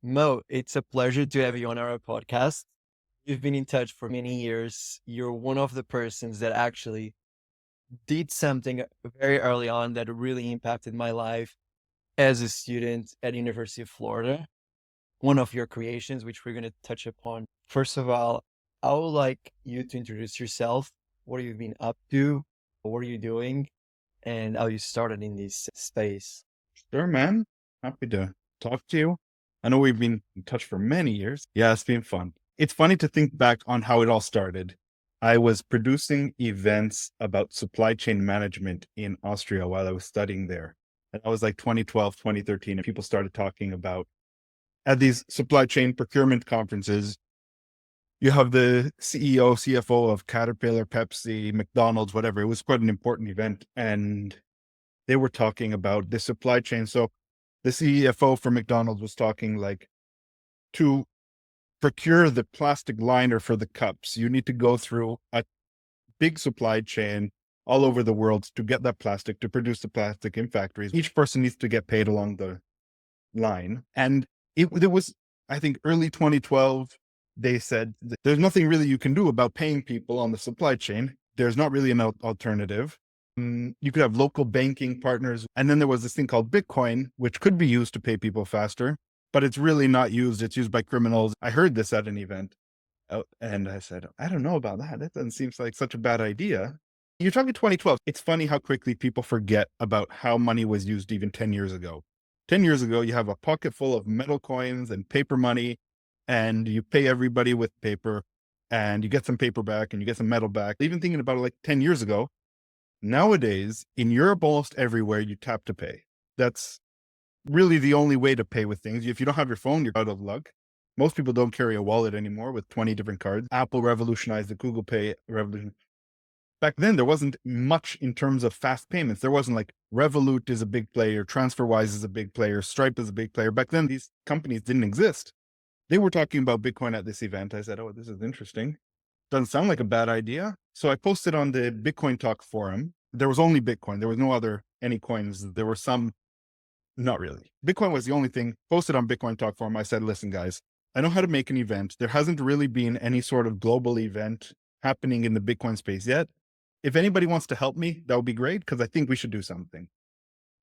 Mo, it's a pleasure to have you on our podcast. We've been in touch for many years. You're one of the persons that actually did something very early on that really impacted my life as a student at University of Florida. One of your creations, which we're going to touch upon. First of all, I would like you to introduce yourself. What have you been up to? What are you doing? And how you started in this space. Sure, man. Happy to talk to you. I know we've been in touch for many years. Yeah, it's been fun. It's funny to think back on how it all started. I was producing events about supply chain management in Austria while I was studying there. And that was like 2012, 2013. And people started talking about at these supply chain procurement conferences. You have the CEO, CFO of Caterpillar, Pepsi, McDonald's, whatever. It was quite an important event. And they were talking about the supply chain. So the CFO for McDonald's was talking like to procure the plastic liner for the cups, you need to go through a big supply chain all over the world to get that plastic, to produce the plastic in factories. Each person needs to get paid along the line. And there was, I think, early 2012, they said that there's nothing really you can do about paying people on the supply chain. There's not really an alternative. You could have local banking partners. And then there was this thing called Bitcoin, which could be used to pay people faster, but it's really not used. It's used by criminals. I heard this at an event. And I said, I don't know about that. That doesn't seem like such a bad idea. You're talking 2012. It's funny how quickly people forget about how money was used even 10 years ago. 10 years ago, you have a pocket full of metal coins and paper money, and you pay everybody with paper, and you get some paper back and you get some metal back. Even thinking about it like 10 years ago, nowadays in Europe, almost everywhere you tap to pay. That's really the only way to pay with things. If you don't have your phone, you're out of luck. Most people don't carry a wallet anymore with 20 different cards. Apple revolutionized the Google Pay revolution. Back then, there wasn't much in terms of fast payments. There wasn't like Revolut is a big player, TransferWise is a big player, Stripe is a big player. Back then, these companies didn't exist. They were talking about Bitcoin at this event. I said, oh, this is interesting. Doesn't sound like a bad idea. So I posted on the Bitcoin Talk forum. There was only Bitcoin. There was no other any coins. There were some, not really. Bitcoin was the only thing posted on Bitcoin Talk forum. I said, listen, guys, I know how to make an event. There hasn't really been any sort of global event happening in the Bitcoin space yet. If anybody wants to help me, that would be great because I think we should do something.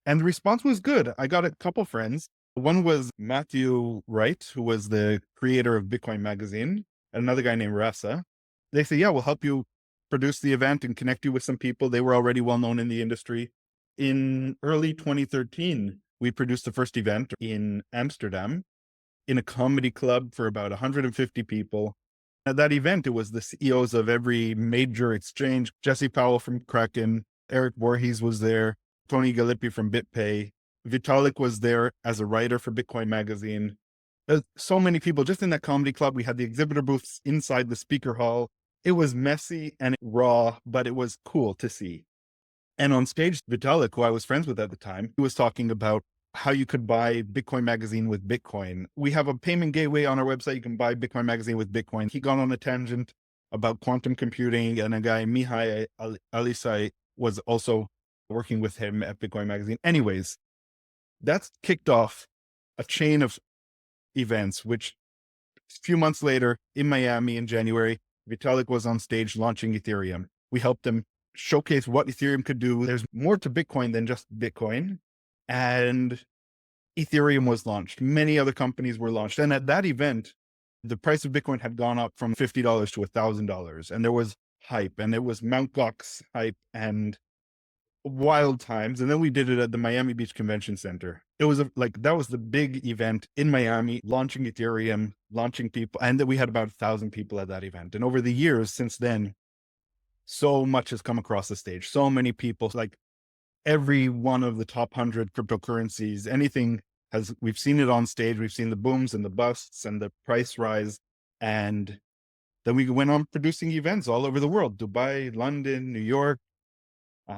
And the response was good. I got a couple friends. One was Matthew Wright, who was the creator of Bitcoin Magazine, and another guy named Rasa. They say, yeah, we'll help you produce the event and connect you with some people. They were already well known in the industry. In early 2013, we produced the first event in Amsterdam in a comedy club for about 150 people. At that event, it was the CEOs of every major exchange. Jesse Powell from Kraken, Eric Voorhees was there, Tony Galippi from BitPay. Vitalik was there as a writer for Bitcoin Magazine. There's so many people just in that comedy club. We had the exhibitor booths inside the speaker hall. It was messy and raw, but it was cool to see. And on stage, Vitalik, who I was friends with at the time, he was talking about how you could buy Bitcoin Magazine with Bitcoin. We have a payment gateway on our website. You can buy Bitcoin Magazine with Bitcoin. He got on a tangent about quantum computing, and a guy, Mihai Alisai, was also working with him at Bitcoin Magazine. Anyways, that's kicked off a chain of events, which a few months later in Miami in January, Vitalik was on stage launching Ethereum. We helped him showcase what Ethereum could do. There's more to Bitcoin than just Bitcoin. And Ethereum was launched. Many other companies were launched. And at that event, the price of Bitcoin had gone up from $50 to $1,000. And there was hype, and it was Mt. Gox hype and wild times. And then we did it at the Miami Beach Convention Center. It was that was the big event in Miami, launching Ethereum, launching people. And then we had about 1,000 people at that event. And over the years since then, so much has come across the stage. So many people, like every one of the top 100 cryptocurrencies, anything we've seen it on stage. We've seen the booms and the busts and the price rise. And then we went on producing events all over the world: Dubai, London, New York,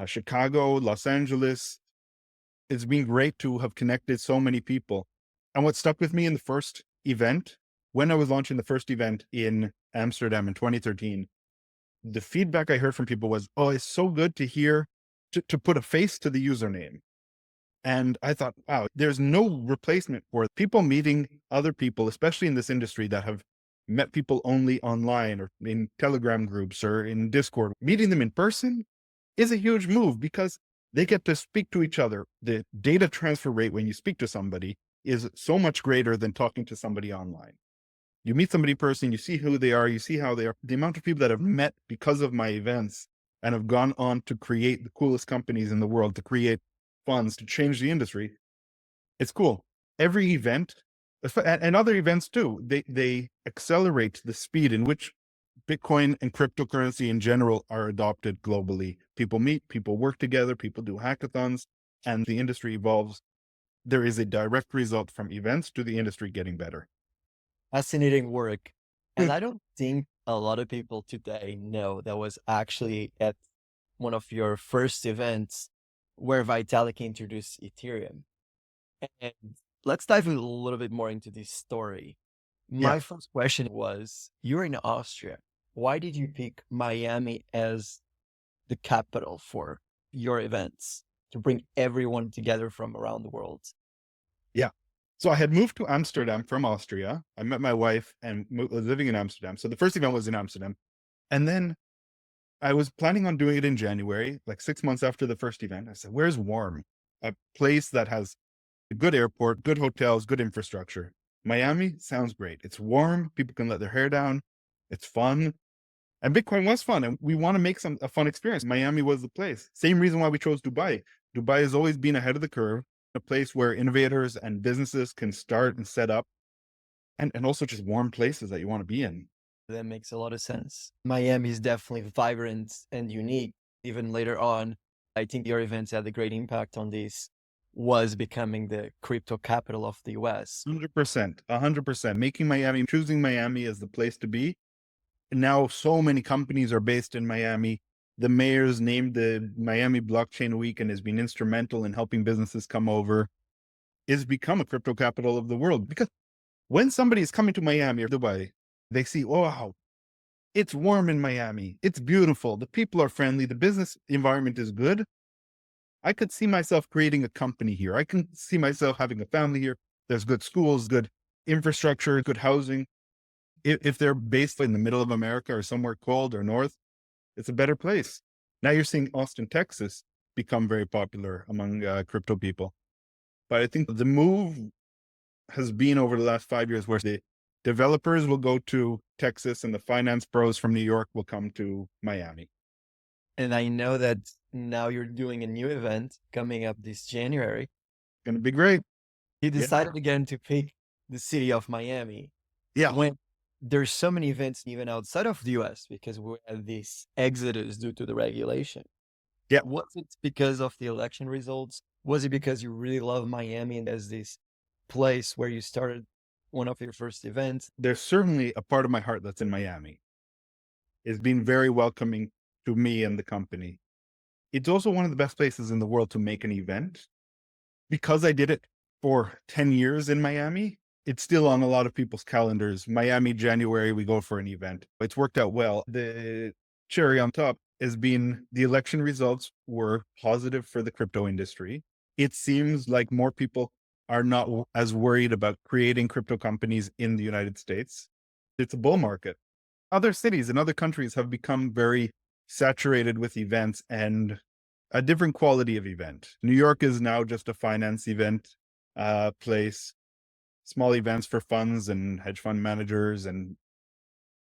Chicago, Los Angeles. It's been great to have connected so many people. And what stuck with me in the first event, when I was launching the first event in Amsterdam in 2013, the feedback I heard from people was, oh, it's so good to hear, to put a face to the username. And I thought, wow, there's no replacement for people meeting other people, especially in this industry that have met people only online or in Telegram groups or in Discord. Meeting them in person is a huge move because they get to speak to each other. The data transfer rate when you speak to somebody is so much greater than talking to somebody online. You meet somebody in person, you see who they are, you see how they are. The amount of people that have met because of my events and have gone on to create the coolest companies in the world, to create funds, to change the industry, it's cool. Every event, and other events too, they accelerate the speed in which Bitcoin and cryptocurrency in general are adopted globally. People meet, people work together, people do hackathons, and the industry evolves. There is a direct result from events to the industry getting better. Fascinating work. And I don't think a lot of people today know that was actually at one of your first events where Vitalik introduced Ethereum. And let's dive a little bit more into this story. Yeah. My first question was, you're in Austria. Why did you pick Miami as the capital for your events to bring everyone together from around the world? Yeah. So I had moved to Amsterdam from Austria. I met my wife and was living in Amsterdam. So the first event was in Amsterdam. And then I was planning on doing it in January, like 6 months after the first event. I said, where's warm? A place that has a good airport, good hotels, good infrastructure. Miami sounds great. It's warm. People can let their hair down. It's fun. And Bitcoin was fun. And we want to make a fun experience. Miami was the place. Same reason why we chose Dubai. Dubai has always been ahead of the curve, a place where innovators and businesses can start and set up, and also just warm places that you want to be in. That makes a lot of sense. Miami is definitely vibrant and unique. Even later on, I think your events had a great impact on this, was becoming the crypto capital of the US. 100%, 100%. Making Miami, choosing Miami as the place to be. And now so many companies are based in Miami. The mayor's named the Miami Blockchain Week and has been instrumental in helping businesses come over. It's become a crypto capital of the world because when somebody is coming to Miami or Dubai, they see, oh, wow, it's warm in Miami. It's beautiful. The people are friendly. The business environment is good. I could see myself creating a company here. I can see myself having a family here. There's good schools, good infrastructure, good housing. If they're based in the middle of America or somewhere cold or north, it's a better place. Now you're seeing Austin, Texas become very popular among crypto people. But I think the move has been over the last 5 years where the developers will go to Texas and the finance pros from New York will come to Miami. And I know that now you're doing a new event coming up this January. Going to be great. You decided again to pick the city of Miami. Yeah. When there's so many events even outside of the US because we had this exodus due to the regulation. Yeah. Was it because of the election results? Was it because you really love Miami and as this place where you started one of your first events? There's certainly a part of my heart that's in Miami. It's been very welcoming to me and the company. It's also one of the best places in the world to make an event. Because I did it for 10 years in Miami, it's still on a lot of people's calendars. Miami, January, we go for an event. It's worked out well. The cherry on top has been the election results were positive for the crypto industry. It seems like more people are not as worried about creating crypto companies in the United States. It's a bull market. Other cities and other countries have become very saturated with events and a different quality of event. New York is now just a finance event place, small events for funds and hedge fund managers, and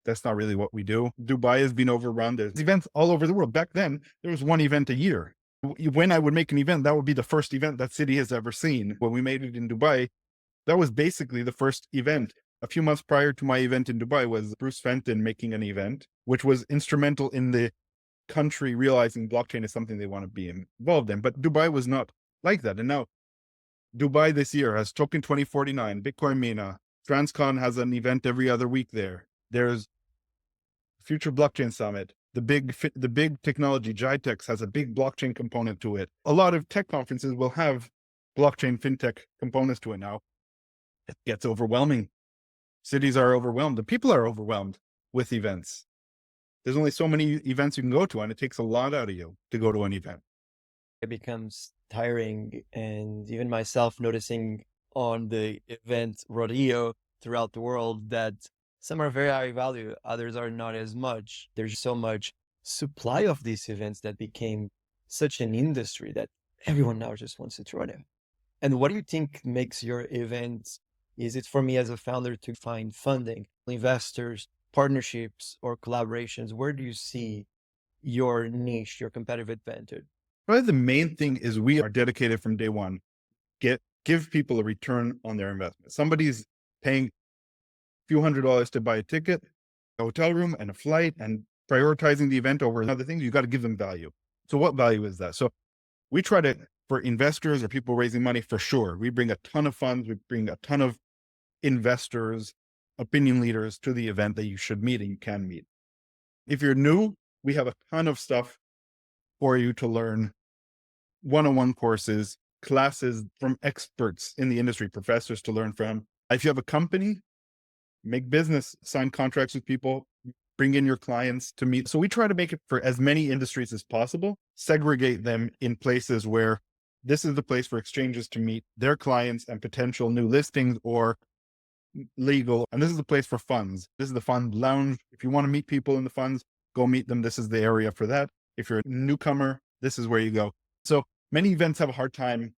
that's not really what we do. Dubai has been overrun. There's events all over the world. Back then, there was one event a year. When I would make an event, that would be the first event that city has ever seen. When we made it in Dubai, that was basically the first event. A few months prior to my event in Dubai was Bruce Fenton making an event, which was instrumental in the country realizing blockchain is something they want to be involved in. But Dubai was not like that. And now Dubai this year has Token 2049, Bitcoin Mina. Transcon has an event every other week there. There's Future Blockchain Summit. The big technology, GITEX, has a big blockchain component to it. A lot of tech conferences will have blockchain fintech components to it now. It gets overwhelming. Cities are overwhelmed. The people are overwhelmed with events. There's only so many events you can go to, and it takes a lot out of you to go to an event. it becomes tiring. And even myself noticing on the event rodeo throughout the world that some are very high value, others are not as much. There's so much supply of these events that became such an industry that everyone now just wants to throw them. And what do you think makes your event? Is it for me as a founder to find funding, investors, partnerships, or collaborations? Where do you see your niche, your competitive advantage? Probably the main thing is we are dedicated from day one. Give people a return on their investment. Somebody's paying a few $100s to buy a ticket, a hotel room, and a flight, and prioritizing the event over other things. You got to give them value. So what value is that? So we try to, for investors or people raising money, for sure, we bring a ton of funds. We bring a ton of investors, opinion leaders to the event that you should meet and you can meet. If you're new, we have a ton of stuff for you to learn, one-on-one courses, classes from experts in the industry, professors to learn from. If you have a company, make business, sign contracts with people, bring in your clients to meet. So we try to make it for as many industries as possible, segregate them in places where this is the place for exchanges to meet their clients and potential new listings or legal. And this is the place for funds. This is the fund lounge. If you want to meet people in the funds, go meet them. This is the area for that. If you're a newcomer, this is where you go. So many events have a hard time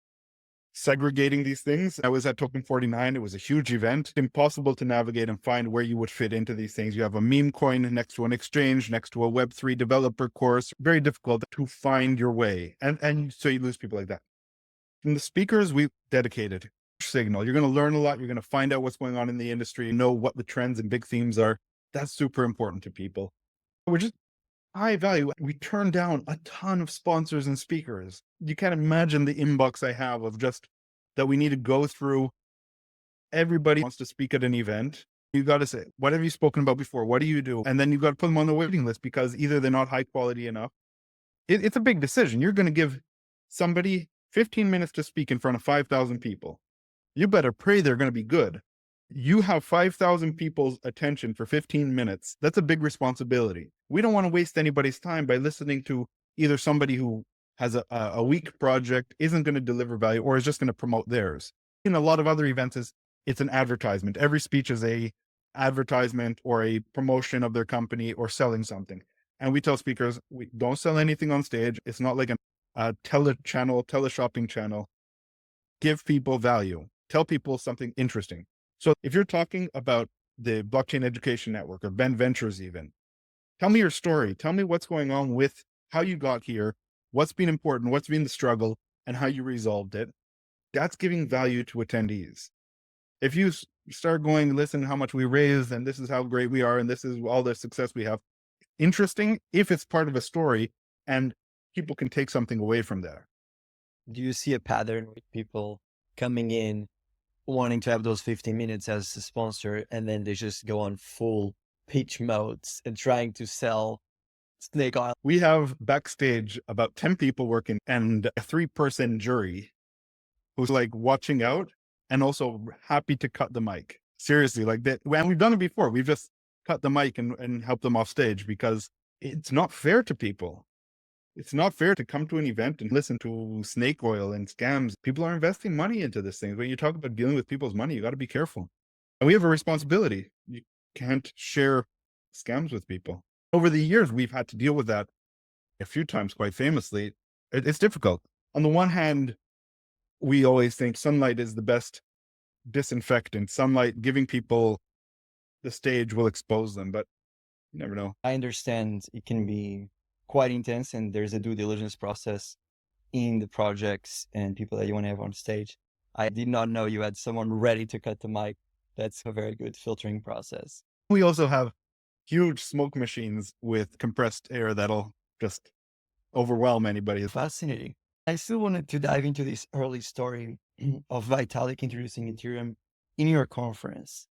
segregating these things. I was at Token 49. It was a huge event. Impossible to navigate and find where you would fit into these things. You have a meme coin next to an exchange, next to a Web3 developer course. Very difficult to find your way. And so you lose people like that. From the speakers, we dedicated signal. You're going to learn a lot. You're going to find out what's going on in the industry, know what the trends and big themes are. That's super important to people. We're just high value. We turn down a ton of sponsors and speakers. You can't imagine the inbox I have of just that we need to go through. Everybody wants to speak at an event. You got to say, what have you spoken about before? What do you do? And then you've got to put them on the waiting list because either they're not high quality enough. It's a big decision. You're going to give somebody 15 minutes to speak in front of 5,000 people. You better pray they're going to be good. You have 5,000 people's attention for 15 minutes. That's a big responsibility. We don't want to waste anybody's time by listening to either somebody who has a weak project, isn't going to deliver value, or is just going to promote theirs. In a lot of other events, it's an advertisement. Every speech is a advertisement or a promotion of their company or selling something. And we tell speakers, we don't sell anything on stage. It's not like a teleshopping channel. Give people value. Tell people something interesting. So if you're talking about the Blockchain Education Network or Ben Ventures even, tell me your story. Tell me what's going on with how you got here, what's been important, what's been the struggle, and how you resolved it. That's giving value to attendees. If you start going, listen how much we raised, and this is how great we are, and this is all the success we have, interesting if it's part of a story and people can take something away from there. Do you see a pattern with people coming in, wanting to have those 15 minutes as a sponsor, and then they just go on full pitch modes and trying to sell snake oil? We have backstage about 10 people working and a 3-person jury who's like watching out and also happy to cut the mic. Seriously, like that. And we've done it before. We've just cut the mic and helped them off stage because it's not fair to people. It's not fair to come to an event and listen to snake oil and scams. People are investing money into this thing. When you talk about dealing with people's money, you got to be careful. And we have a responsibility. You can't share scams with people. Over the years, we've had to deal with that a few times, quite famously. It's difficult. On the one hand, we always think sunlight is the best disinfectant. Sunlight, giving people the stage will expose them, but you never know. I understand it can be quite intense and there's a due diligence process in the projects and people that you want to have on stage. I did not know you had someone ready to cut the mic. That's a very good filtering process. We also have huge smoke machines with compressed air that'll just overwhelm anybody. Fascinating. I still wanted to dive into this early story of Vitalik introducing Ethereum in your conference.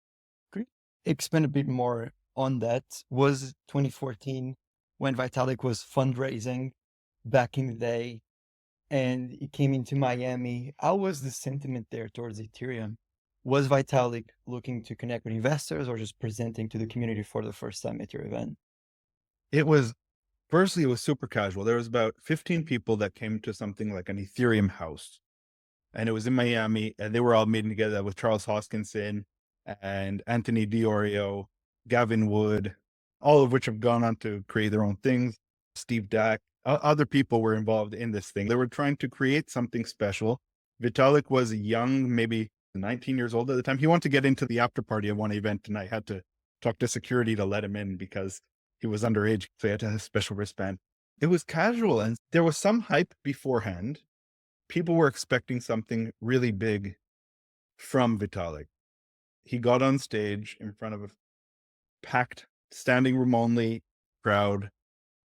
Could you expand a bit more on that? Was 2014 when Vitalik was fundraising back in the day and he came into Miami? How was the sentiment there towards Ethereum? Was Vitalik looking to connect with investors or just presenting to the community for the first time at your event? It was Firstly, it was super casual. There was about 15 people that came to something like an Ethereum house, and it was in Miami, and they were all meeting together with Charles Hoskinson and Anthony Diorio, Gavin Wood, all of which have gone on to create their own things. Steve Dack, other people were involved in this thing. They were trying to create something special. Vitalik was young, maybe 19 years old at the time. He wanted to get into the after party of one event, and I had to talk to security to let him in because he was underage. So he had to have a special wristband. It was casual, and there was some hype beforehand. People were expecting something really big from Vitalik. He got on stage in front of a packed standing room only crowd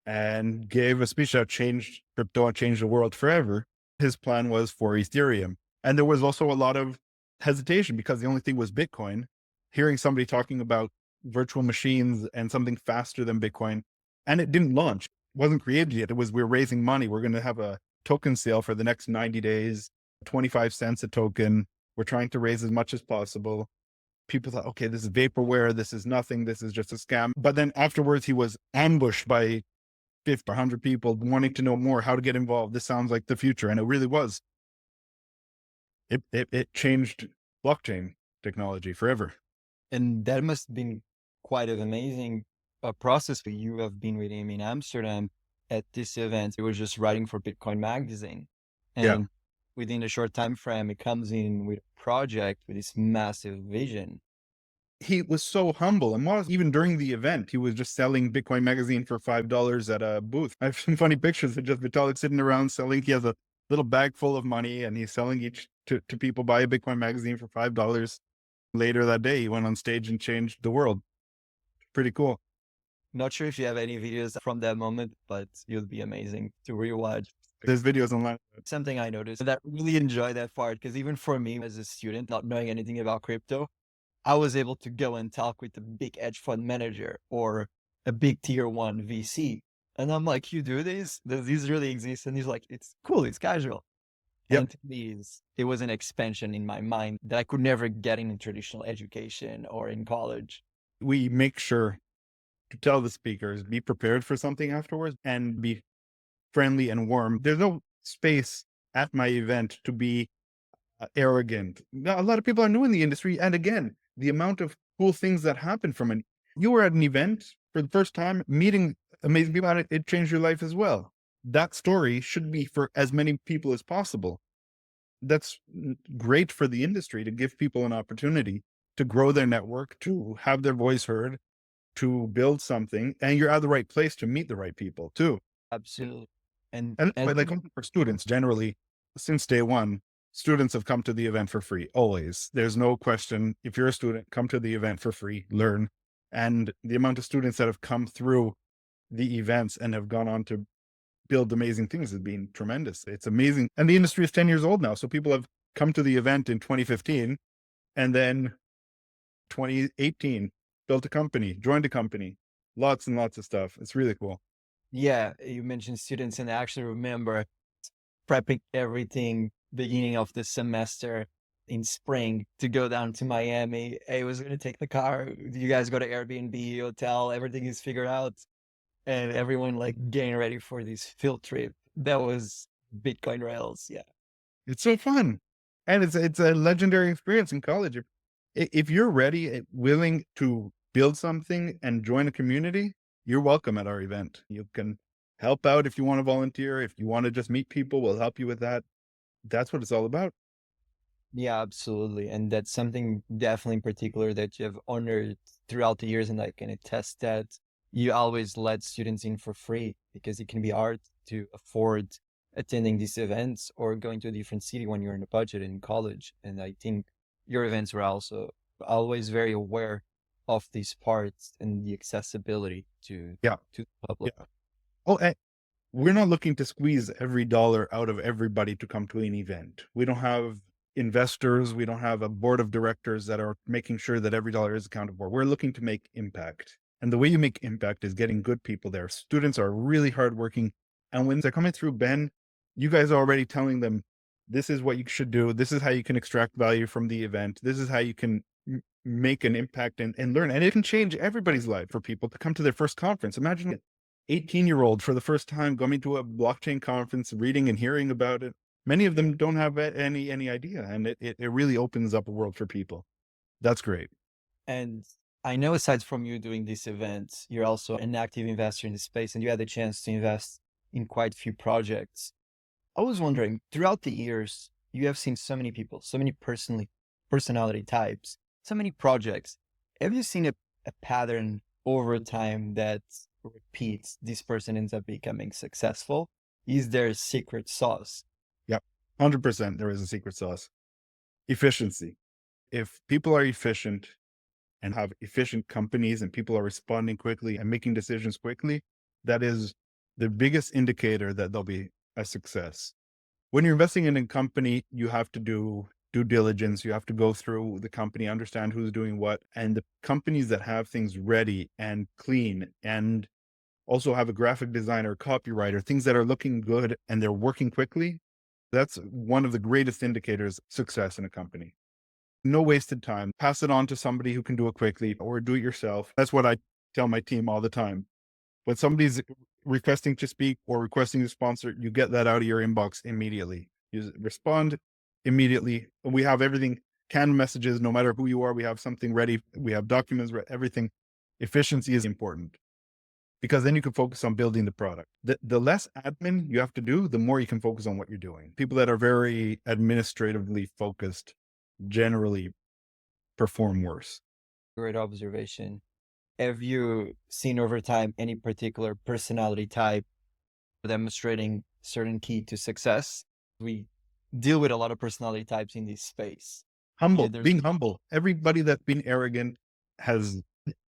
and gave a speech that changed crypto and changed the world forever. His plan was for Ethereum. And there was also a lot of hesitation because the only thing was Bitcoin. Hearing somebody talking about virtual machines and something faster than Bitcoin, and it didn't launch. It wasn't created yet. It was, we're raising money. We're going to have a token sale for the next 90 days, 25 cents a token. We're trying to raise as much as possible. People thought, okay, this is vaporware. This is nothing. This is just a scam. But then afterwards, he was ambushed by 50 or 100 people wanting to know more, how to get involved. This sounds like the future. And it really was. It changed blockchain technology forever. And that must have been quite an amazing process for you. Have been with him in Amsterdam at this event. He was just writing for Bitcoin Magazine. Yeah. And within a short time frame, it comes in with a project with this massive vision. He was so humble, and was even during the event, he was just selling Bitcoin Magazine for $5 at a booth. I have some funny pictures of just Vitalik sitting around selling. He has a little bag full of money, and he's selling each to people. Buy a Bitcoin Magazine for $5. Later that day, he went on stage and changed the world. Pretty cool. Not sure if you have any videos from that moment, but it'll be amazing to rewatch. There's videos online. Something I noticed that really enjoy that part, because even for me as a student, not knowing anything about crypto, I was able to go and talk with a big hedge fund manager or a big tier one VC. And I'm like, you do this? Does this really exist? And he's like, it's cool. It's casual. Yep. And to me, it was an expansion in my mind that I could never get in traditional education or in college. We make sure to tell the speakers, be prepared for something afterwards and be friendly and warm. There's no space at my event to be arrogant. A lot of people are new in the industry. And again, the amount of cool things that happen from it. You were at an event for the first time, meeting amazing people, and it changed your life as well. That story should be for as many people as possible. That's great for the industry to give people an opportunity to grow their network, to have their voice heard, to build something. And you're at the right place to meet the right people too. Absolutely. And like for students, generally, since day one, students have come to the event for free, always. There's no question. If you're a student, come to the event for free, learn. And the amount of students that have come through the events and have gone on to build amazing things has been tremendous. It's amazing. And the industry is 10 years old now. So people have come to the event in 2015 and then 2018, built a company, joined a company, lots and lots of stuff. It's really cool. yeah, you mentioned students, and I actually remember prepping everything beginning of the semester in spring to go down to Miami. I was going to take the car. You guys go to Airbnb, hotel, everything is figured out. And everyone like getting ready for this field trip. That was Bitcoin Rails. Yeah. It's so fun. And it's a legendary experience in college. If you're ready, willing to build something and join a community, you're welcome at our event. You can help out if you want to volunteer. If you want to just meet people, we'll help you with that. That's what it's all about. Yeah, absolutely. And that's something definitely in particular that you have honored throughout the years. And I can attest that you always let students in for free, because it can be hard to afford attending these events or going to a different city when you're in a budget in college. And I think your events were also always very aware of these parts and the accessibility to the public. Yeah. Oh, and we're not looking to squeeze every dollar out of everybody to come to an event. We don't have investors. We don't have a board of directors that are making sure that every dollar is accounted for. We're looking to make impact. And the way you make impact is getting good people there. Students are really hardworking. And when they're coming through Ben, you guys are already telling them, this is what you should do. This is how you can extract value from the event. This is how you can make an impact and learn. And it can change everybody's life for people to come to their first conference. Imagine 18-year-old for the first time going to a blockchain conference, reading and hearing about it. Many of them don't have any idea, and it really opens up a world for people. That's great. And I know aside from you doing these events, you're also an active investor in the space and you had the chance to invest in quite a few projects. I was wondering, throughout the years, you have seen so many people, so many personality types, so many projects. Have you seen a pattern over time that repeats? This person ends up becoming successful. Is there a secret sauce? Yep. 100% there is a secret sauce. Efficiency. If people are efficient and have efficient companies and people are responding quickly and making decisions quickly, that is the biggest indicator that they'll be a success. When you're investing in a company, you have to do due diligence. You have to go through the company, understand who's doing what. And the companies that have things ready and clean and also have a graphic designer, copywriter, things that are looking good and they're working quickly, that's one of the greatest indicators of success in a company. No wasted time. Pass it on to somebody who can do it quickly or do it yourself. That's what I tell my team all the time. When somebody's requesting to speak or requesting to sponsor, you get that out of your inbox immediately. You respond immediately. We have everything, canned messages, no matter who you are, we have something ready. We have documents, everything. Efficiency is important because then you can focus on building the product. The less admin you have to do, the more you can focus on what you're doing. People that are very administratively focused generally perform worse. Great observation. Have you seen over time any particular personality type demonstrating certain key to success? We deal with a lot of personality types in this space. Humble, There's being humble. Everybody that's been arrogant has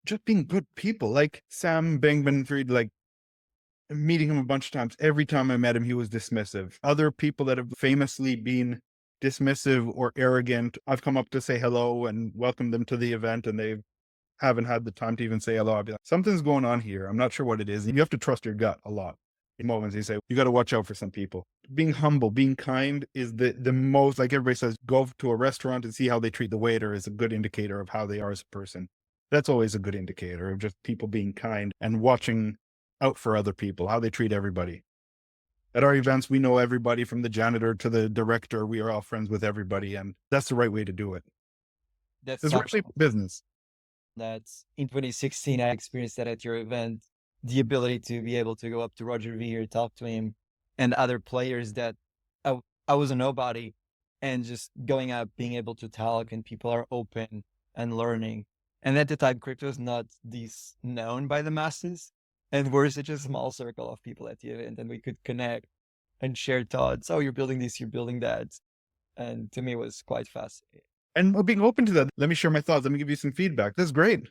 just been good people. Like Sam Bankman-Fried, like meeting him a bunch of times. Every time I met him, he was dismissive. Other people that have famously been dismissive or arrogant, I've come up to say hello and welcome them to the event, and they haven't had the time to even say hello. I'll be like, something's going on here. I'm not sure what it is. You have to trust your gut a lot. In moments, you say, you got to watch out for some people. Being humble, being kind is the most, like everybody says, go to a restaurant and see how they treat the waiter is a good indicator of how they are as a person. That's always a good indicator of just people being kind and watching out for other people, how they treat everybody. At our events, we know everybody from the janitor to the director. We are all friends with everybody, and that's the right way to do it. that's It's really business. That's in 2016, I experienced that at your event, the ability to be able to go up to Roger Ver, talk to him and other players that I was a nobody, and just going up, being able to talk, and people are open and learning. And at the time, crypto was not this known by the masses. And we're such a small circle of people at the event, and we could connect and share thoughts. Oh, you're building this, you're building that. And to me, it was quite fascinating. And being open to that, let me share my thoughts. Let me give you some feedback. That's great.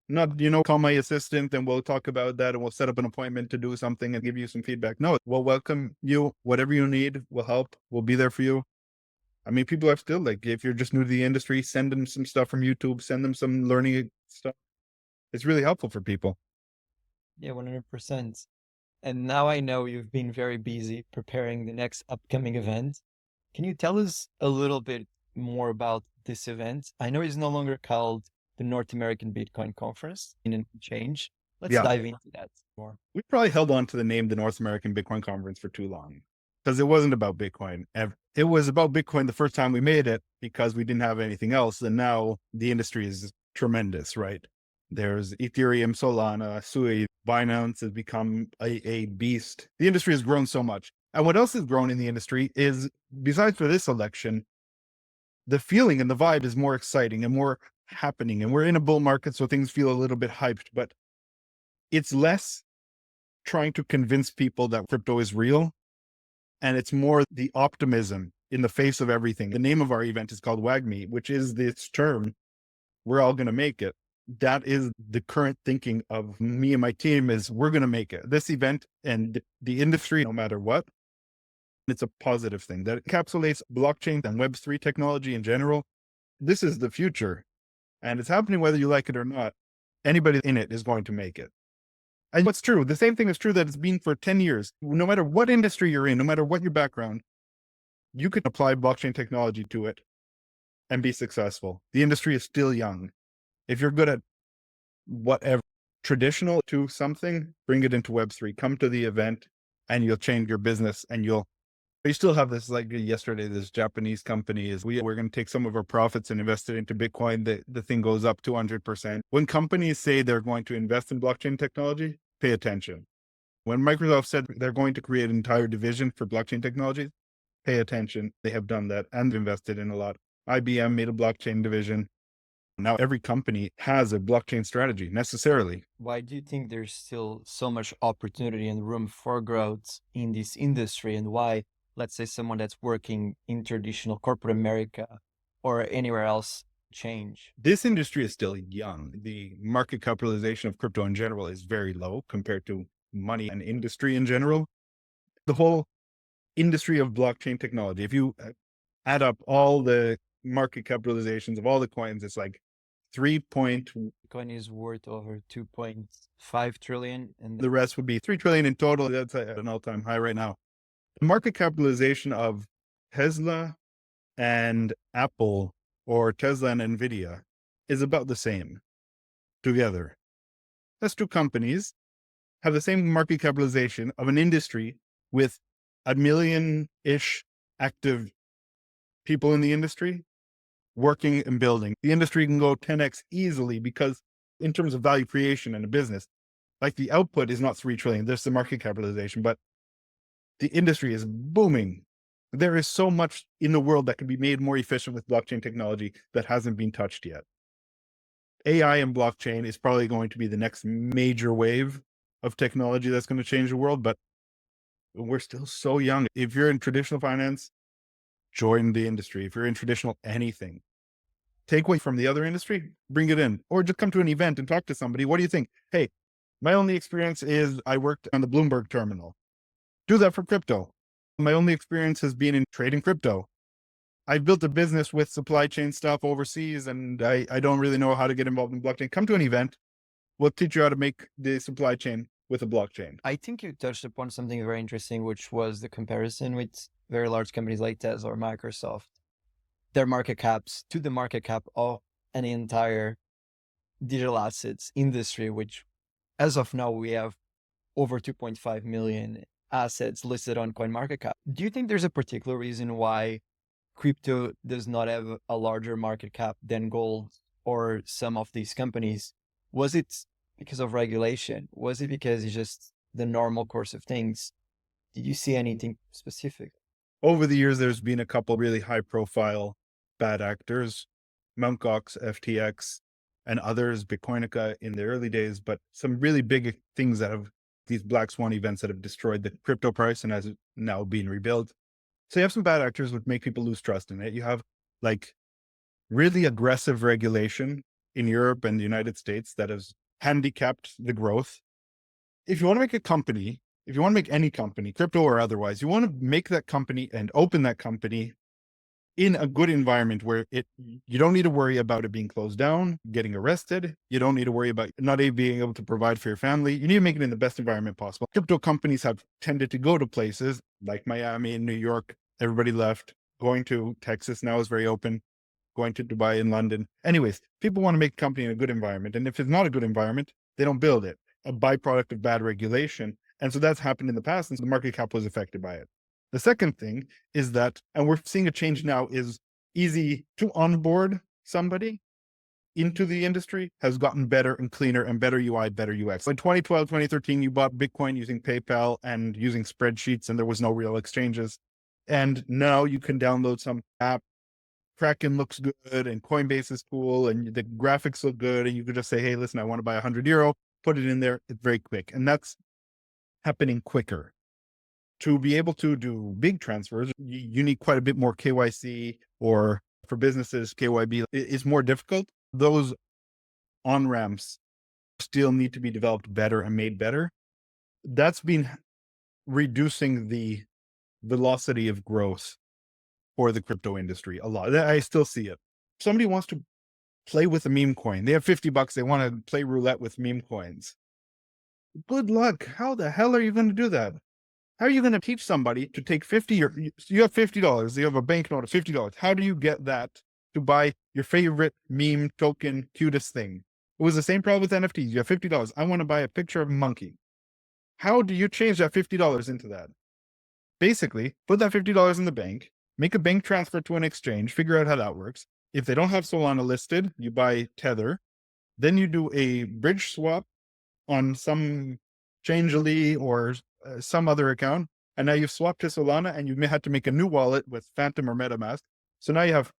Not, call my assistant and we'll talk about that and we'll set up an appointment to do something and give you some feedback. No, we'll welcome you. Whatever you need, we'll help. We'll be there for you. I mean, people are still like, if you're just new to the industry, send them some stuff from YouTube, send them some learning stuff. It's really helpful for people. Yeah, 100%. And now I know you've been very busy preparing the next upcoming event. Can you tell us a little bit more about this event? I know it's no longer called the North American Bitcoin Conference in a change. Let's Yeah. dive into that more. We probably held on to the name, the North American Bitcoin Conference, for too long because it wasn't about Bitcoin. It was about Bitcoin the first time we made it because we didn't have anything else. And now the industry is tremendous, right? There's Ethereum, Solana, Sui, Binance has become a beast. The industry has grown so much. And what else has grown in the industry is, besides for this election, the feeling and the vibe is more exciting and more happening. And we're in a bull market, so things feel a little bit hyped, but it's less trying to convince people that crypto is real. And it's more the optimism in the face of everything. The name of our event is called WAGMI, which is this term, we're all going to make it. That is the current thinking of me and my team is we're going to make it. This event and the industry, no matter what, it's a positive thing that encapsulates blockchain and Web3 technology in general. This is the future and it's happening whether you like it or not. Anybody in it is going to make it. And what's true, the same thing is true that it's been for 10 years. No matter what industry you're in, no matter what your background, you could apply blockchain technology to it and be successful. The industry is still young. If you're good at whatever, traditional to something, bring it into Web3, come to the event and you'll change your business and you still have this, like yesterday, this Japanese company we're going to take some of our profits and invest it into Bitcoin. The thing goes up 200%. When companies say they're going to invest in blockchain technology, pay attention. When Microsoft said they're going to create an entire division for blockchain technologies, pay attention. They have done that and invested in a lot. IBM made a blockchain division. Now every company has a blockchain strategy necessarily. Why do you think there's still so much opportunity and room for growth in this industry? And why, let's say, someone that's working in traditional corporate America or anywhere else change? This industry is still young. The market capitalization of crypto in general is very low compared to money and industry in general. The whole industry of blockchain technology, if you add up all the market capitalizations of all the coins, it's like Bitcoin is worth over 2.5 trillion, and the rest would be 3 trillion in total. That's at an all-time high right now. The market capitalization of Tesla and Apple, or Tesla and Nvidia, is about the same together. Those two companies have the same market capitalization of an industry with 1 million-ish active people in the industry working and building. The industry can go 10x easily because in terms of value creation in a business, like the output is not 3 trillion. There's the market capitalization, but the industry is booming. There is so much in the world that can be made more efficient with blockchain technology that hasn't been touched yet. AI and blockchain is probably going to be the next major wave of technology that's going to change the world, but we're still so young. If you're in traditional finance, join the industry. If you're in traditional anything, take away from the other industry, bring it in, or just come to an event and talk to somebody. What do you think? Hey, my only experience is I worked on the Bloomberg terminal. Do that for crypto. My only experience has been in trading crypto. I built a business with supply chain stuff overseas, and I don't really know how to get involved in blockchain. Come to an event. We'll teach you how to make the supply chain with a blockchain. I think you touched upon something very interesting, which was the comparison with very large companies like Tesla or Microsoft, their market caps to the market cap of an entire digital assets industry, which as of now, we have over 2.5 million assets listed on CoinMarketCap. Do you think there's a particular reason why crypto does not have a larger market cap than gold or some of these companies? Was it because of regulation? Was it because it's just the normal course of things? Did you see anything specific? Over the years, there's been a couple really high profile bad actors, Mt. Gox, FTX, and others, Bitcoinica in the early days, but some really big things that have these black swan events that have destroyed the crypto price and has now been rebuilt. So you have some bad actors which make people lose trust in it. You have like really aggressive regulation in Europe and the United States that has handicapped the growth. If you want to make a company, if you want to make any company, crypto or otherwise, you want to make that company and open that company in a good environment where you don't need to worry about it being closed down, getting arrested. You don't need to worry about not being able to provide for your family. You need to make it in the best environment possible. Crypto companies have tended to go to places like Miami and New York. Everybody left. Going to Texas now is very open. Going to Dubai and London. Anyways, people want to make a company in a good environment. And if it's not a good environment, they don't build it. A byproduct of bad regulation. And so that's happened in the past. And so the market cap was affected by it. The second thing is that, and we're seeing a change now, is easy to onboard somebody into the industry has gotten better and cleaner and better UI, better UX. In 2012, 2013, you bought Bitcoin using PayPal and using spreadsheets, and there was no real exchanges. And now you can download some app. Kraken looks good and Coinbase is cool and the graphics look good. And you could just say, hey, listen, I want to buy €100, put it in there. It's very quick. And that's happening quicker. To be able to do big transfers, you need quite a bit more KYC, or for businesses, KYB is more difficult. Those on-ramps still need to be developed better and made better. That's been reducing the velocity of growth for the crypto industry a lot. I still see it. Somebody wants to play with a meme coin. They have $50. They want to play roulette with meme coins. Good luck. How the hell are you going to do that? How are you going to teach somebody to take 50 or you have $50, you have a banknote of $50. How do you get that to buy your favorite meme token, cutest thing? It was the same problem with NFTs. You have $50. I want to buy a picture of a monkey. How do you change that $50 into that? Basically, put that $50 in the bank, make a bank transfer to an exchange, figure out how that works. If they don't have Solana listed, you buy Tether. Then you do a bridge swap on some Changelly or some other account. And now you've swapped to Solana and you may have to make a new wallet with Phantom or MetaMask. So now you have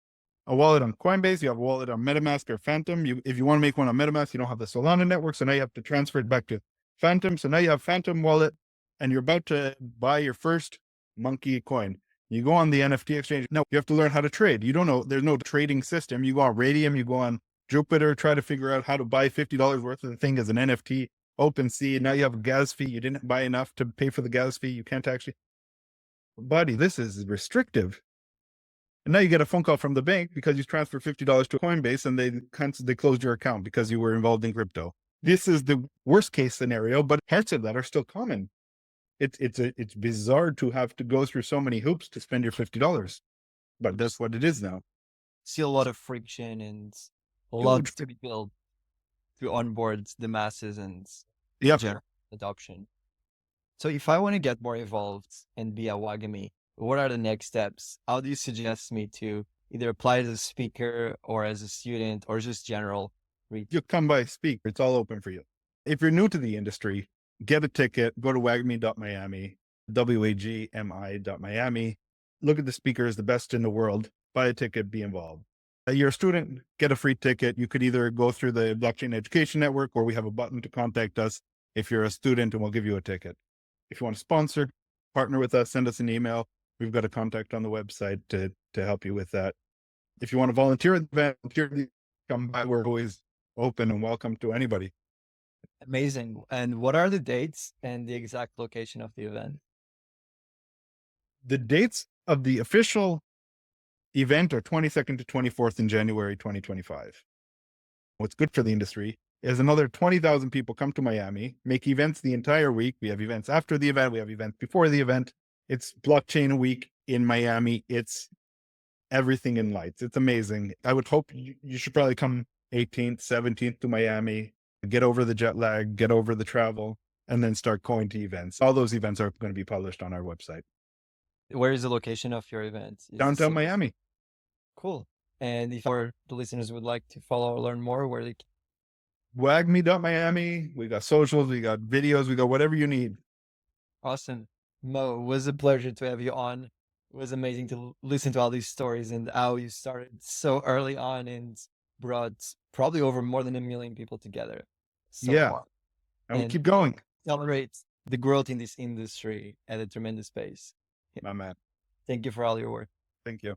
a wallet on Coinbase, you have a wallet on MetaMask or Phantom. If you want to make one on MetaMask, you don't have the Solana network. So now you have to transfer it back to Phantom. So now you have Phantom wallet and you're about to buy your first monkey coin. You go on the NFT exchange. No, you have to learn how to trade. You don't know. There's no trading system. You go on Radium, you go on Jupiter, try to figure out how to buy $50 worth of the thing as an NFT. OpenSea. Now you have a gas fee. You didn't buy enough to pay for the gas fee. You can't actually. Buddy, this is restrictive. And now you get a phone call from the bank because you transferred $50 to Coinbase and they closed your account because you were involved in crypto. This is the worst case scenario, but parts of that are still common. It's bizarre to have to go through so many hoops to spend your $50, but that's what it is now. See a lot of friction and a lot to be built to onboard the masses and general adoption. So if I want to get more involved and be a WAGMI, what are the next steps? How do you suggest me to either apply as a speaker or as a student or just general reach? You come by, speak. It's all open for you. If you're new to the industry, get a ticket, go to wagmi.miami, WAGMI.miami. Look at the speakers, the best in the world, buy a ticket, be involved. You're a student, get a free ticket. You could either go through the Blockchain Education Network or we have a button to contact us if you're a student and we'll give you a ticket. If you want to sponsor, partner with us, send us an email. We've got a contact on the website to help you with that. If you want to volunteer at the event, come by. We're always open and welcome to anybody. Amazing. And what are the dates and the exact location of the event? The dates of the official event are 22nd to 24th in January 2025. What's good for the industry is another 20,000 people come to Miami, make events the entire week. We have events after the event. We have events before the event. It's blockchain week in Miami. It's everything in lights. It's amazing. I would hope you should probably come 18th, 17th to Miami, get over the jet lag, get over the travel, and then start going to events. All those events are going to be published on our website. Where is the location of your event? Downtown Miami. Cool. And if the listeners would like to follow or learn more, where they can... WAGMI.miami. We got socials, we got videos, we got whatever you need. Awesome. Mo, it was a pleasure to have you on. It was amazing to listen to all these stories and how you started so early on and brought probably over more than 1 million people together. Far. And we'll keep going. Accelerate the growth in this industry at a tremendous pace. My man. Thank you for all your work. Thank you.